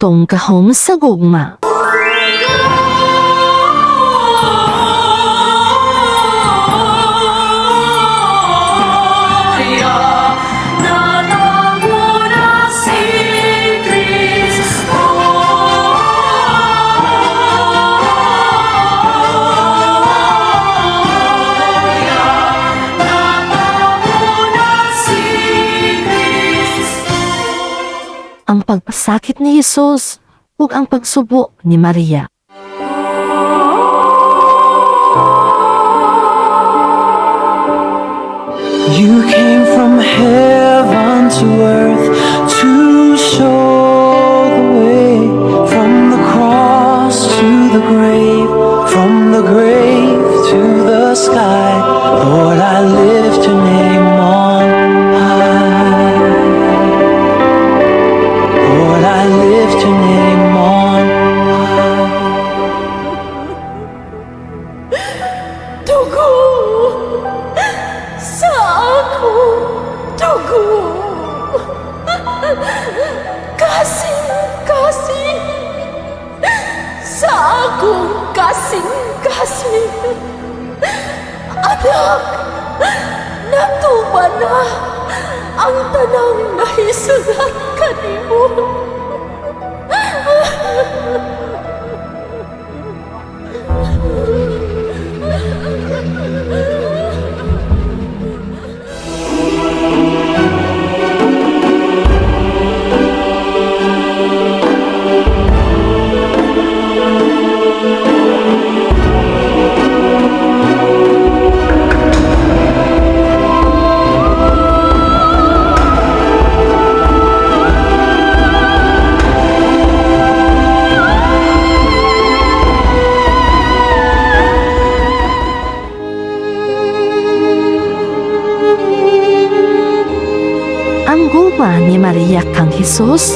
tong kahom sa gugma. Ang pagpasakit ni Jesus ug ang pagsubo ni Maria. You came from heaven to earth to show the way, from the cross to the grave, from the grave to the sky. Lord, I lift your name on high. Lord, I lift your name on high. Dugo sa ako, dugo. Kasing sa akong kasing. Anak, natuba na ang tanang nahisulat kanimo. Ang gugma ni Maria kang Jesus,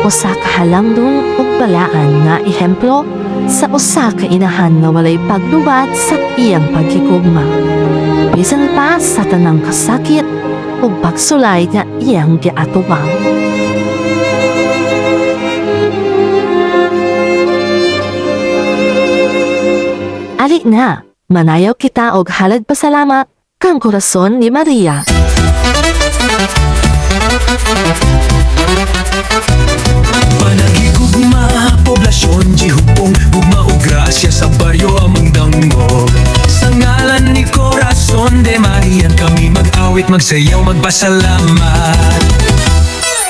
usa ka halangdong ug balaan nga ehemplo sa usa ka inahan nga walay paglubad sa iyang pagkigugma. Bisan pa sa tanang kasakit ug pagsulay nga iyang giatubang. Ali na, manayaw kita og halad pasalamat kang korason ni Maria. Panagigugma, poblasyon, jihupong Gugma o grasya sa baryo amang dangog. Sa ngalan ni Corazon de Maria kami mag-awit, magsayaw, magpasalamat.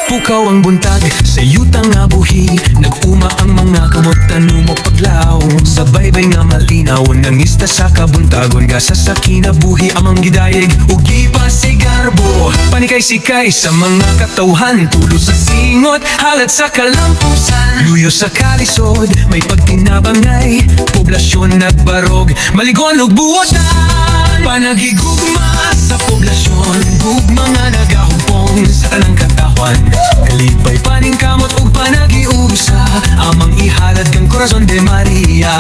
Pukaw ang buntag sa yutang nga buhi, nag-uma ang mga kamot tanumok paglaw. Sa baybay nga malinaw, nangista sa kabuntagon, gasa sa kinabuhi amang gidayeg, ugi pa si garbo. Panikay-sikay sa mga katawhan, tulo sa singot, halat sa kalampusan. Luyo sa kalisod, may pagtinabangay, poblasyon nagbarog, maligon ug buwatan. Panagigugma sa poblasyon, gugma nga nagahupong sa tanang katawan. Kalipay paning kamot ug panagiusa, amang ihalad kang Corazon de Maria.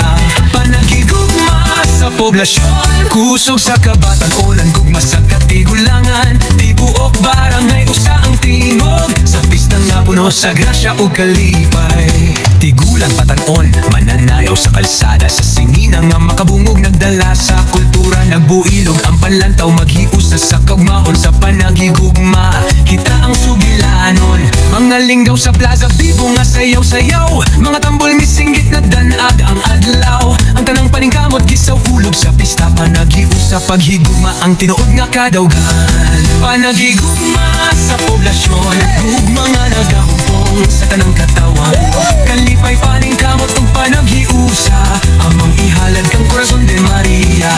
Panagigugma sa poblasyon, kusog sa kabatan-onan, gugma sa katigulangan, di buok barangay usa ang tingog, sa pista nga puno sa grasya ug kalipay. Tigulang patanon, mananayaw sa kalsada, sa singina nga makabungog, nagdala sa kultura, nagbuilog ang panlantaw, maghiusa sa kagmahon sa panagigugma. Kita ang sugilanon, mga linggaw sa plaza, bibo nga sayaw-sayaw, mga tambol misinggit na danag ang adlaw. Ang tanang paningkamot, gisaw ulog sa pista, panaghiusa paghigugma ang tinuod nga kadawgan. Panagigugma sa poblasyon, gugma nga nagahupong sa tanang katawan. Kalipay paningkamot ug panaghiusa, amang ihalad kang Corazon de Maria.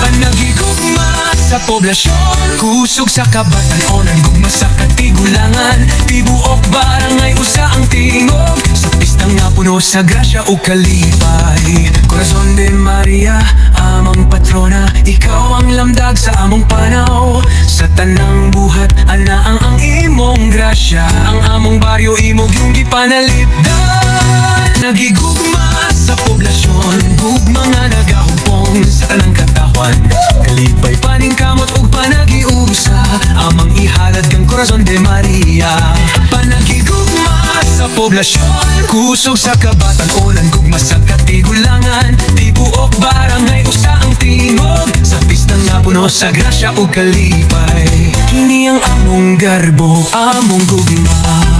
Panagigugma sa poblasyon, kusog sa kabatan-onan, gugma sa katigulangan, tibuok barangay usa ang tingog, sa pista nga puno sa grasya ug kalipay. Corazon de Maria, amang patrona, ikaw ang lamdag sa among panaw. Sa tanang buhat, anaang ang imong grasya, ang among baryo imong yung gipanalipdan. Nagigugma sa poblasyon, gugma nga nagahupong sa tanang katawan. Kalipay paningkamot ug panagiusa, amang ihalad kang Corazon de Maria. Panagigugma sa poblasyon, kusog sa kabataonan, gugma sa katigulangan, di buok barangay usa ang tingog, sa pista nga puno sa grasya o kalipay. Kini ang among garbo, among gugma.